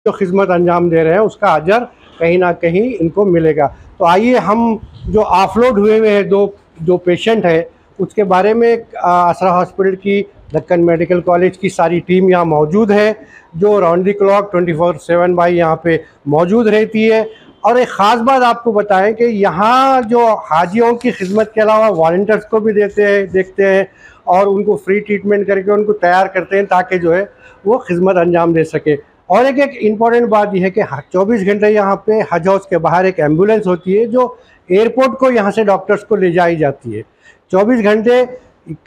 जो खिदमत अंजाम दे रहे हैं उसका अजर कहीं ना कहीं इनको मिलेगा। तो आइए हम जो ऑफलोड हुए हैं जो पेशेंट है उसके बारे में असरा हॉस्पिटल की दक्कन मेडिकल कॉलेज की सारी टीम यहाँ मौजूद है, जो राउंड द क्लॉक 24/7 भाई यहाँ पे मौजूद रहती है। और एक ख़ास बात आपको बताएं कि यहाँ जो हाजियों की खिदमत के अलावा वॉलंटियर्स को भी देखते हैं और उनको फ्री ट्रीटमेंट करके उनको तैयार करते हैं ताकि जो है वो खिदमत अंजाम दे सके। और एक इम्पॉर्टेंट बात यह है कि 24 घंटे यहाँ पे हज हाउस के बाहर एक एम्बुलेंस होती है जो एयरपोर्ट को यहाँ से डॉक्टर्स को ले जाई जाती है। 24 घंटे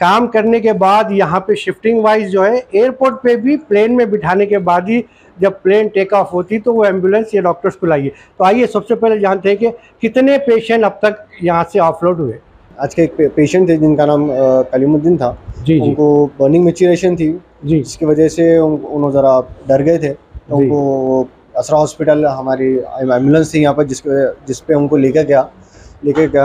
काम करने के बाद यहाँ पे शिफ्टिंग वाइज जो है एयरपोर्ट पे भी प्लेन में बिठाने के बाद ही जब प्लेन टेक ऑफ होती तो वो एम्बुलेंस ये डॉक्टर्स को लाइए। तो आइए सबसे पहले जानते हैं कि कितने पेशेंट अब तक यहाँ से ऑफलोड हुए। आज के एक पेशेंट थे जिनका नाम कलीमुद्दीन था। जी उनको बर्निंग मैच्योरेशन थी जी, जिसकी वजह से उन्होंने ज़रा डर गए थे। तो उनको असरा हॉस्पिटल हमारी एम्बुलेंस थी यहाँ पर जिस पे उनको लेकर गया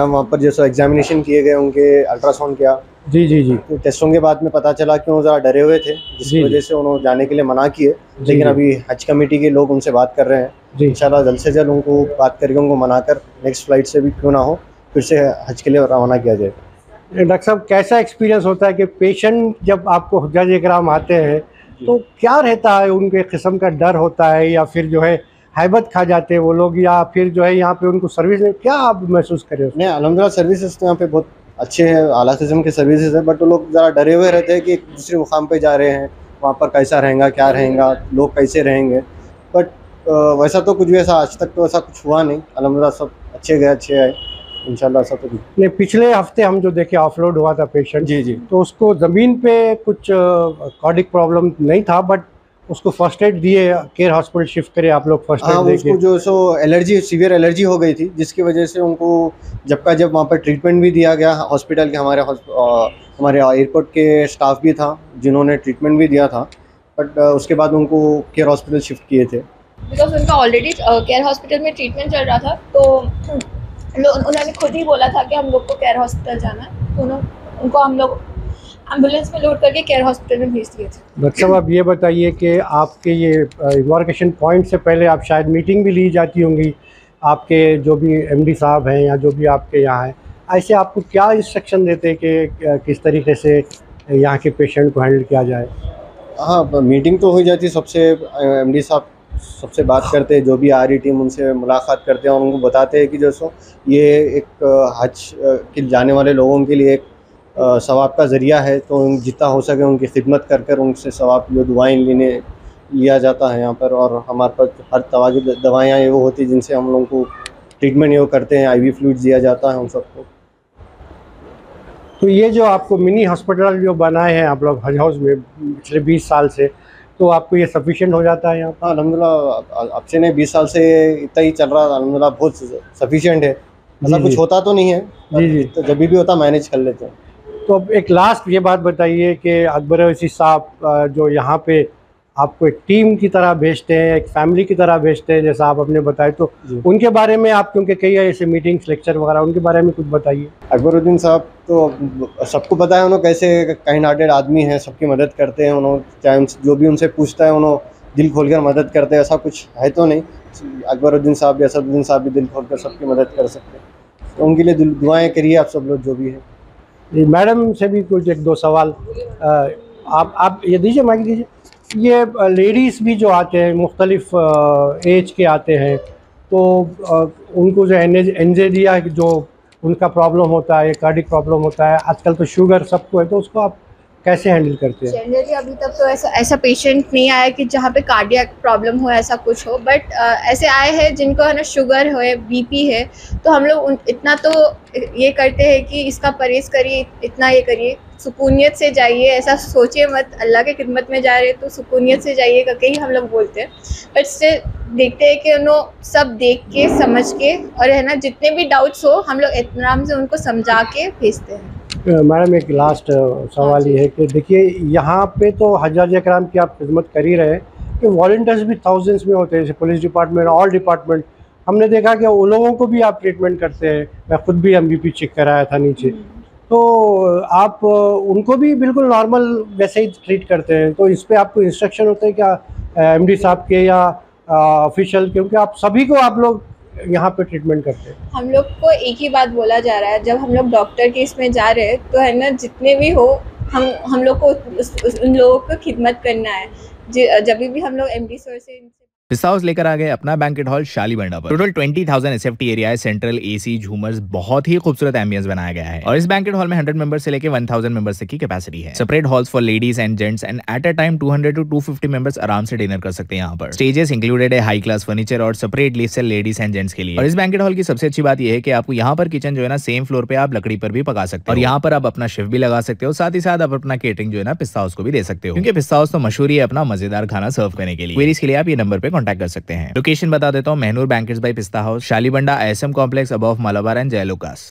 वहाँ पर जैसे एग्जामिनेशन किए गए, उनके अल्ट्रासाउंड किया। जी जी जी, तो टेस्टों के बाद में पता चला कि वो ज़रा डरे हुए थे, जिसकी वजह से उन्होंने जाने के लिए मना किए। लेकिन अभी हज कमेटी के लोग उनसे बात कर रहे हैं। इंशाल्लाह जल्द से जल्द उनको बात करके उनको मनाकर नेक्स्ट फ्लाइट से भी क्यों ना हो फिर से हज के लिए रवाना किया जाए। डॉक्टर साहब कैसा एक्सपीरियंस होता है कि पेशेंट जब आपको हुज्जाज इकराम आते हैं तो क्या रहता है, उनके किस्म का डर होता है या फिर जो है हैबत खा जाते हैं वो लोग, या फिर जो है यहाँ पे उनको सर्विस क्या आप महसूस करें? नहीं, अल्हम्दुलिल्लाह सर्विसेज तो यहाँ पे बहुत अच्छे हैं, आला किस्म के सर्विसेज है। बट वो लोग ज़रा डरे हुए रहते हैं कि एक दूसरे मुकाम पे जा रहे हैं, वहाँ पर कैसा रहेगा, क्या रहेगा, लोग कैसे रहेंगे। बट वैसा तो कुछ भी ऐसा आज तक तो ऐसा कुछ हुआ नहीं। अल्हम्दुलिल्लाह सब अच्छे गए, अच्छे आए इंशाल्लाह सब कुछ। नहीं, पिछले हफ्ते हम जो देखे ऑफलोड हुआ था पेशेंट, जी तो उसको ज़मीन पे कुछ कार्डिक प्रॉब्लम नहीं था, बट उसको फर्स्ट एड दिए, केयर हॉस्पिटल शिफ्ट करे आप लोग फर्स्ट एड देके। उसको जो सो एलर्जी, सीवियर एलर्जी हो गई थी जिसकी वजह से उनको जब वहाँ पर ट्रीटमेंट भी दिया गया हॉस्पिटल के, हमारे एयरपोर्ट के स्टाफ भी था जिन्होंने ट्रीटमेंट भी दिया था। बट उसके बाद उनको केयर हॉस्पिटल शिफ्ट किए थे बिकॉज उनका ऑलरेडी केयर हॉस्पिटल में ट्रीटमेंट चल रहा था। तो उन्होंने खुद ही बोला था कि हम लोग को केयर हॉस्पिटल जाना है, तो उनको हम लोग एम्बुलेंस में लोड करके केयर हॉस्पिटल में भेज दिए थे। डॉक्टर साहब आप ये बताइए कि आपके ये इम्बार्केशन पॉइंट से पहले आप शायद मीटिंग भी ली जाती होंगी, आपके जो भी एमडी साहब हैं या जो भी आपके यहाँ हैं, ऐसे आपको क्या इंस्ट्रक्शन देते हैं कि किस तरीके से यहाँ के पेशेंट को हैंडल किया जाए? हाँ, मीटिंग तो हो जाती है, सबसे एमडी साहब सबसे बात करते हैं, जो भी आ रही टीम उनसे मुलाकात करते हैं और उनको बताते हैं कि जैसो ये एक हज के जाने वाले लोगों के लिए एक सवाब का ज़रिया है। तो जितना हो सके उनकी खिदमत कर उनसे सवाब जो दुआएं लिया जाता है यहाँ पर। और हमारे पास हर तरह की दवाइयाँ ये वो होती हैं जिनसे हम लोगों को ट्रीटमेंट ये करते हैं, IV फ्लूइड दिया जाता है उन सबको। तो ये जो आपको मिनी हॉस्पिटल जो बनाए हैं आप लोग हज हाउस में पिछले 20 साल से, तो आपको ये सफिशिएंट हो जाता है यहाँ? हाँ अल्हम्दुलिल्लाह, अब से नहीं 20 साल से इतना ही चल रहा है। अल्हम्दुलिल्लाह बहुत सफिशिएंट है, ऐसा कुछ होता तो नहीं है। जी, तो जब भी होता मैनेज कर लेते हैं। तो अब एक लास्ट ये बात बताइए कि अकबर अवैसी साहब जो यहाँ पे आपको एक टीम की तरह भेजते हैं, एक फैमिली की तरह भेजते हैं जैसा आप अपने बताए, तो उनके बारे में आप, क्योंकि कई ऐसे मीटिंग्स लेक्चर वगैरह, उनके बारे में कुछ बताइए। अकबरुद्दीन साहब तो सबको पता है, उन्होंने कैसे काइंड हार्टेड आदमी हैं, सबकी मदद करते हैं। उन्होंने चाहे जो भी उनसे पूछता है उन्होंने दिल खोल कर मदद करते हैं, ऐसा कुछ है तो नहीं। अकबरुद्दीन साहब या असदुद्दीन साहब भी दिल खोल कर सबकी मदद कर सकते हैं। तो उनके लिए दुआएँ करिए आप सब लोग जो भी है। मैडम से भी कुछ एक दो सवाल आप ये दीजिए, माइक दीजिए। ये लेडीज़ भी जो आते हैं मुख्तलिफ एज के आते हैं, तो उनको जो एनजेडिया जो उनका प्रॉब्लम होता है, कार्डिक प्रॉब्लम होता है, आजकल तो शुगर सबको है, तो उसको आप कैसे हैंडल करते हैं? जनरली अभी तक तो ऐसा पेशेंट नहीं आया कि जहाँ पे कार्डियक प्रॉब्लम हो, ऐसा कुछ हो। बट ऐसे आए हैं जिनको है ना शुगर है, BP है। तो हम लोग इतना तो ये करते हैं कि इसका परहेज़ करिए, इतना ये करिए, सुकूनियत से जाइए, ऐसा सोचिए मत अल्लाह की खिदमत में जा रहे तो सुकूनियत से जाइएगा, कहीं हम लोग बोलते हैं। बट इससे देखते हैं कि उन्होंने सब देख के समझ के और है ना जितने भी डाउट्स हो हम लोग इत्मीनान से उनको समझा के भेजते हैं। मैडम एक लास्ट सवाल ये है कि देखिए यहाँ पे तो हज्जाज इकराम की आप खिदमत कर ही रहे हैं कि वॉलंटियर्स भी थाउजेंड्स में होते हैं, जैसे पुलिस डिपार्टमेंट, ऑल डिपार्टमेंट। हमने देखा कि उन लोगों को भी आप ट्रीटमेंट करते हैं, मैं खुद भी MVP चेक कराया था नीचे, तो आप उनको भी बिल्कुल नॉर्मल वैसे ही ट्रीट करते हैं। तो इस पर आपको इंस्ट्रक्शन होते हैं क्या MD साहब के या ऑफिशियल, क्योंकि आप सभी को आप लोग यहाँ पे ट्रीटमेंट करते हैं। हम लोग को एक ही बात बोला जा रहा है, जब हम लोग डॉक्टर के इसमें जा रहे हैं तो है ना, जितने भी हो हम लोग को उन लोगों को खिदमत करना है। जब भी हम लोग एमडी सर से पिस्ता हाउस लेकर आ गए अपना बैंकेट हॉल शालीबंडा पर। टोटल 20,000 एसएफटी एरिया है, सेंट्रल एसी, झूमर्स, बहुत ही खूबसूरत एम्बियंस बनाया गया है। और इस बैंकेट हॉल में 100 मेंबर्स से लेकर 1000 मेंबर्स तक की कैपेसिटी है। Separate halls for ladies and gents and at a time 200 to 250 members आराम से डिनर कर सकते हैं यहाँ पर। स्टेजेस इंक्लूडेड है, हाई क्लास फर्नीचर और सेपरेट लिफ्ट है लेडीज एंड जेंट्स के लिए। और इस बैंकेट हॉल की सबसे अच्छी बात यह है कि आपको यहाँ पर किचन जो है ना सेम फ्लोर पे आप लकड़ी पर भी पका सकते हो, और यहाँ पर आप अपना शेफ भी लगा सकते हो। साथ ही साथ आप अपना केटरिंग जो है ना पिस्ता हाउस को भी दे सकते हो, क्योंकि पिस्ता हाउस तो मशहूर है अपना मजेदार खाना सर्व करने के लिए। क्वेरीज के लिए आप ये नंबर पे कॉन्टैक्ट कर सकते हैं। लोकेशन बता देता हूँ, Mahnoor banquets by Pista house, Shalibanda, ISM complex, above Malabar and जयलुकास।